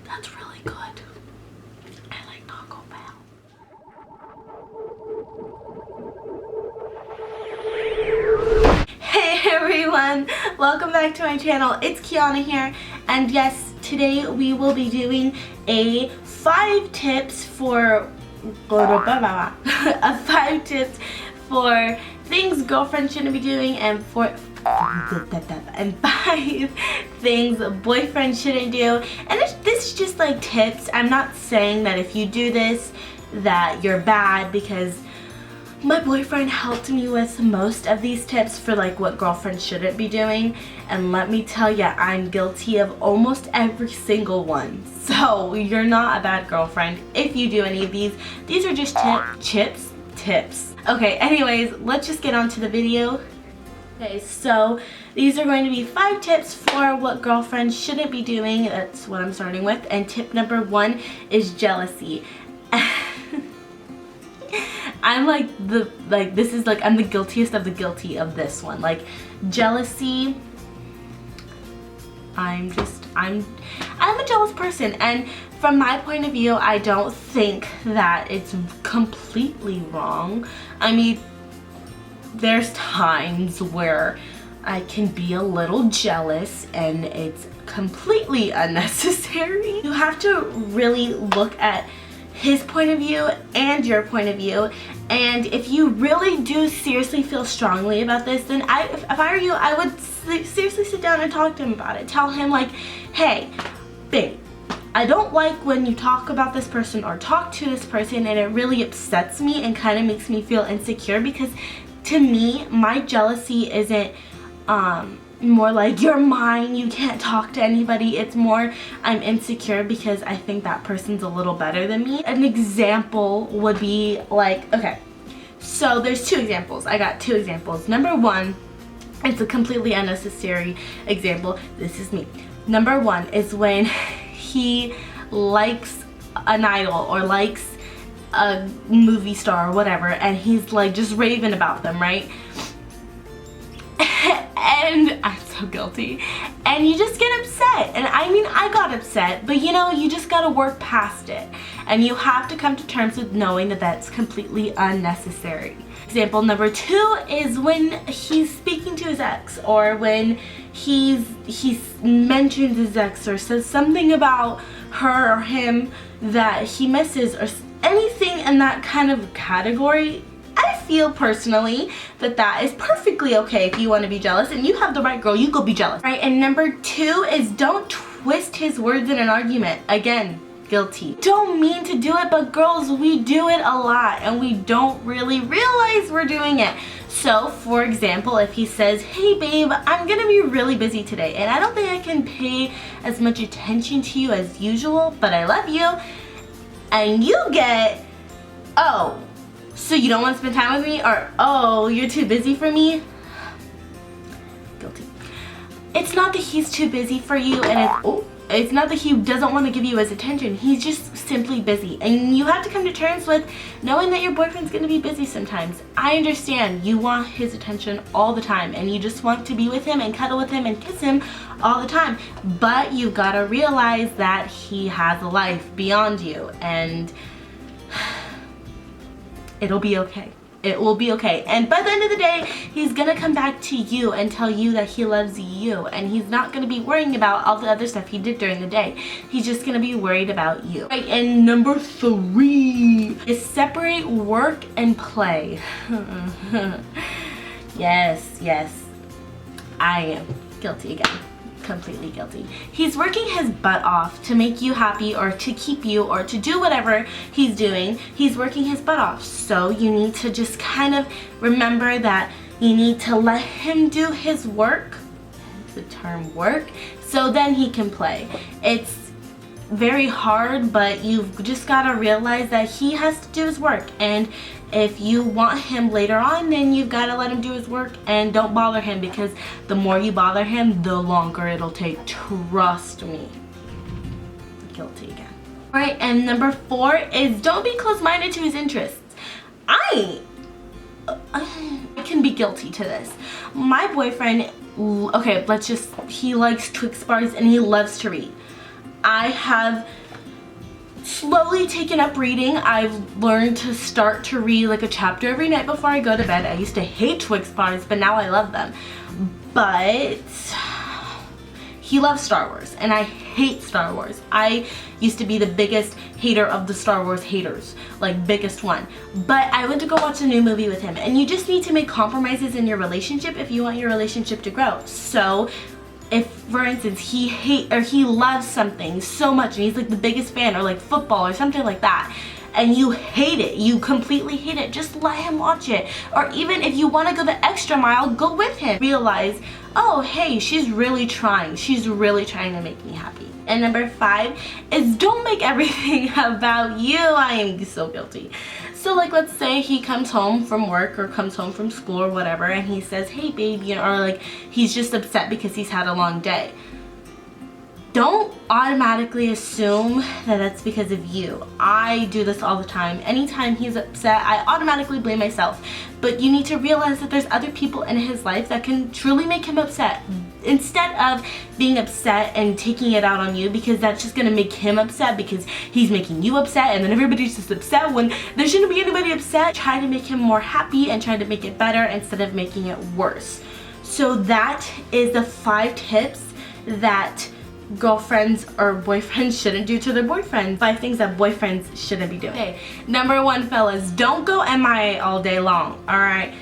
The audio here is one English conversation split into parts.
That's really good. I like Taco Bell. Hey everyone, welcome back to my channel. It's Kiana here, and yes, today we will be doing a 5 tips for things girlfriends shouldn't be doing and 5 things boyfriends shouldn't do. And this is just like tips. I'm not saying that if you do this that you're bad, because my boyfriend helped me with most of these tips for like what girlfriends shouldn't be doing, and let me tell you, I'm guilty of almost every single one. So you're not a bad girlfriend if you do any of these. These are just tips. Okay, anyways, let's just get on to the video. Okay, so these are going to be 5 tips for what girlfriends shouldn't be doing. That's what I'm starting with. And tip number 1 is jealousy. I'm I'm the guiltiest of the guilty of this one. Like, jealousy, I'm a jealous person, and from my point of view, I don't think that it's completely wrong. I mean, there's times where I can be a little jealous and it's completely unnecessary. You have to really look at his point of view and your point of view, and if you really do seriously feel strongly about this, then if I were you, I would seriously sit down and talk to him about it. Tell him like, hey, babe, I don't like when you talk about this person or talk to this person, and it really upsets me and kind of makes me feel insecure, because to me, my jealousy isn't more like you're mine, you can't talk to anybody. It's more I'm insecure because I think that person's a little better than me. An example would be like, okay, so there's 2 examples. I got 2 examples. Number 1, it's a completely unnecessary example. This is me. Number 1 is when he likes an idol or likes a movie star or whatever, and he's like just raving about them, right? And I'm so guilty, and you just get upset. And I mean, I got upset, but you know, you just gotta work past it, and you have to come to terms with knowing that that's completely unnecessary. Example number 2 is when he's speaking to his ex, or when he mentions his ex or says something about her or him that he misses, or anything in that kind of category. I feel personally that that is perfectly okay if you want to be jealous, and you have the right girl, you go be jealous. Right, and number 2 is don't twist his words in an argument. Again, guilty. Don't mean to do it, but girls, we do it a lot and we don't really realize we're doing it. So, for example, if he says, hey babe, I'm gonna be really busy today and I don't think I can pay as much attention to you as usual, but I love you, and you get, oh, so you don't want to spend time with me, or oh, you're too busy for me? Guilty. It's not that he's too busy for you, and it's not that he doesn't want to give you his attention. He's just simply busy, and you have to come to terms with knowing that your boyfriend's going to be busy sometimes. I understand you want his attention all the time, and you just want to be with him and cuddle with him and kiss him all the time, but you've got to realize that he has a life beyond you, and it'll be okay. It will be okay. And by the end of the day, he's gonna come back to you and tell you that he loves you, and he's not gonna be worrying about all the other stuff he did during the day. He's just gonna be worried about you. Right, and number 3 is separate work and play. Yes, I am guilty again. Completely guilty. He's working his butt off to make you happy, or to keep you, or to do whatever he's doing. He's working his butt off. So you need to just kind of remember that you need to let him do his work. The term work. So then he can play. It's very hard, but you've just got to realize that he has to do his work, and if you want him later on, then you've got to let him do his work, and don't bother him, because the more you bother him, the longer it'll take. Trust me. Guilty again. Alright, and number 4 is don't be close-minded to his interests. I can be guilty to this. My boyfriend, okay, he likes Twix bars and he loves to read. I have slowly taken up reading. I've learned to start to read like a chapter every night before I go to bed. I used to hate Twix bars, but now I love them. But he loves Star Wars, and I hate Star Wars. I used to be the biggest hater of the Star Wars haters, like biggest one. But I went to go watch a new movie with him, and you just need to make compromises in your relationship if you want your relationship to grow. So if, for instance, he loves something so much and he's like the biggest fan, or like football or something like that, and you hate it, you completely hate it, just let him watch it. Or even if you want to go the extra mile, go with him. Realize, oh hey, she's really trying to make me happy. And number 5 is don't make everything about you. I am so guilty. So like, let's say he comes home from work or comes home from school or whatever, and he says, hey babe, you know, or like he's just upset because he's had a long day. Don't automatically assume that that's because of you. I do this all the time. Anytime he's upset, I automatically blame myself. But you need to realize that there's other people in his life that can truly make him upset. Instead of being upset and taking it out on you, because that's just gonna make him upset because he's making you upset, and then everybody's just upset when there shouldn't be anybody upset. Try to make him more happy and try to make it better instead of making it worse. So that is the 5 tips that girlfriends or boyfriends shouldn't do to their boyfriends. 5 things that boyfriends shouldn't be doing. Okay, number 1, fellas, don't go MIA all day long, alright?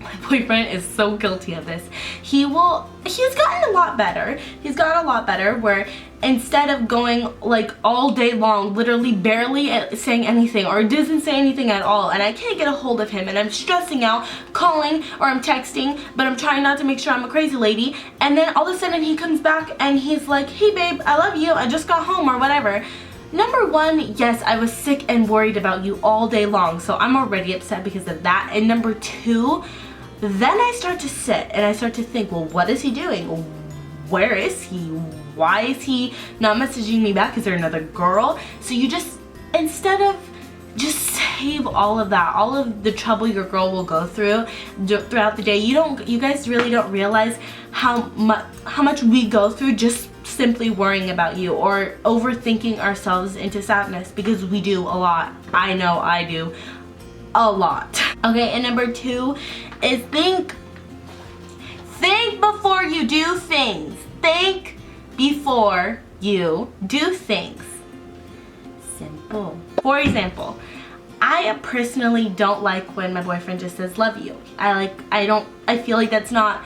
My boyfriend is so guilty of this. He's gotten a lot better. He's gotten a lot better where instead of going like all day long, literally barely saying anything, or doesn't say anything at all, and I can't get a hold of him, and I'm stressing out, calling or I'm texting, but I'm trying not to make sure I'm a crazy lady, and then all of a sudden he comes back and he's like, hey babe, I love you, I just got home, or whatever. Number 1, yes, I was sick and worried about you all day long, so I'm already upset because of that. And number 2, then I start to sit and I start to think, well, what is he doing? Where is he? Why is he not messaging me back? Is there another girl? So you just, instead of just save all of that, all of the trouble your girl will go through throughout the day. You guys really don't realize how much we go through just simply worrying about you or overthinking ourselves into sadness, because we do a lot. I know I do a lot. Okay, and number 2 is think before you do things. Think before you do things. Simple. For example, I personally don't like when my boyfriend just says love you. I feel like that's not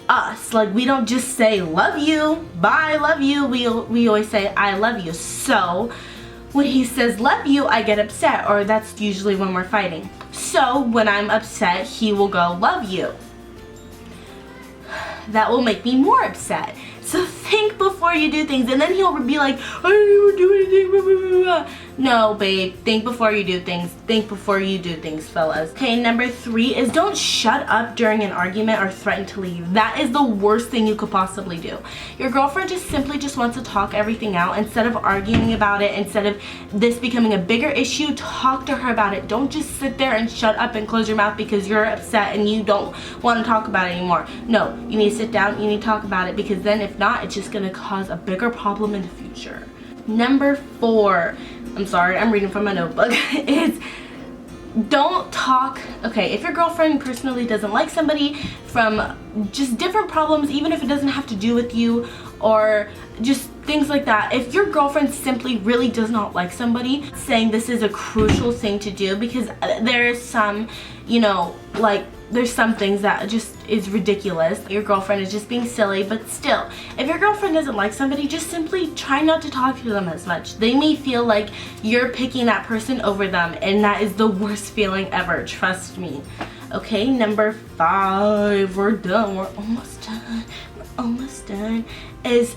us. Like, we don't just say love you, bye, love you. We always say I love you. So when he says love you, I get upset, or that's usually when we're fighting. So when I'm upset, he will go love you. That will make me more upset. So think before you do things, and then he'll be like, I didn't even do anything, blah, blah, blah. No, babe, think before you do things. Think before you do things, fellas. Okay, number 3 is don't shut up during an argument or threaten to leave. That is the worst thing you could possibly do. Your girlfriend just simply wants to talk everything out. Instead of arguing about it, instead of this becoming a bigger issue, talk to her about it. Don't just sit there and shut up and close your mouth because you're upset and you don't want to talk about it anymore. No, you need to sit down, you need to talk about it, because then if not, it's just going to cause a bigger problem in the future. Number 4, I'm sorry, I'm reading from my notebook, is don't talk. Okay, if your girlfriend personally doesn't like somebody from just different problems, even if it doesn't have to do with you or just things like that, if your girlfriend simply really does not like somebody, saying this is a crucial thing to do, because there is some, you know, like there's some things that just is ridiculous. Your girlfriend is just being silly, but still, if your girlfriend doesn't like somebody, just simply try not to talk to them as much. They may feel like you're picking that person over them, and that is the worst feeling ever, trust me. Okay, number 5, we're done, we're almost done, is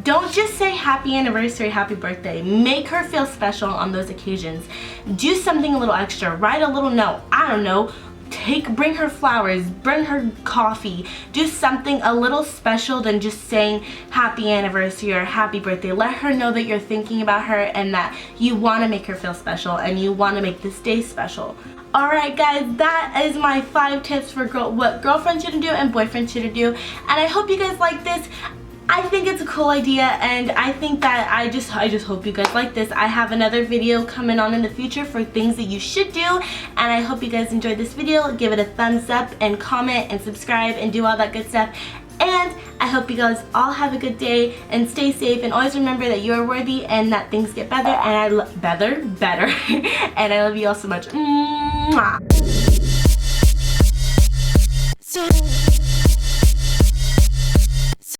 don't just say happy anniversary, happy birthday. Make her feel special on those occasions. Do something a little extra. Write a little note. I don't know. Bring her flowers, bring her coffee. Do something a little special than just saying happy anniversary or happy birthday. Let her know that you're thinking about her and that you want to make her feel special and you want to make this day special. Alright guys, that is my 5 tips for what girlfriends shouldn't do and boyfriends shouldn't do. And I hope you guys like this. I think it's a cool idea, and I think that I just hope you guys like this. I have another video coming on in the future for things that you should do, and I hope you guys enjoyed this video. Give it a thumbs up and comment and subscribe and do all that good stuff. And I hope you guys all have a good day and stay safe, and always remember that you are worthy and that things get better, and better and I love you all so much. Mwah.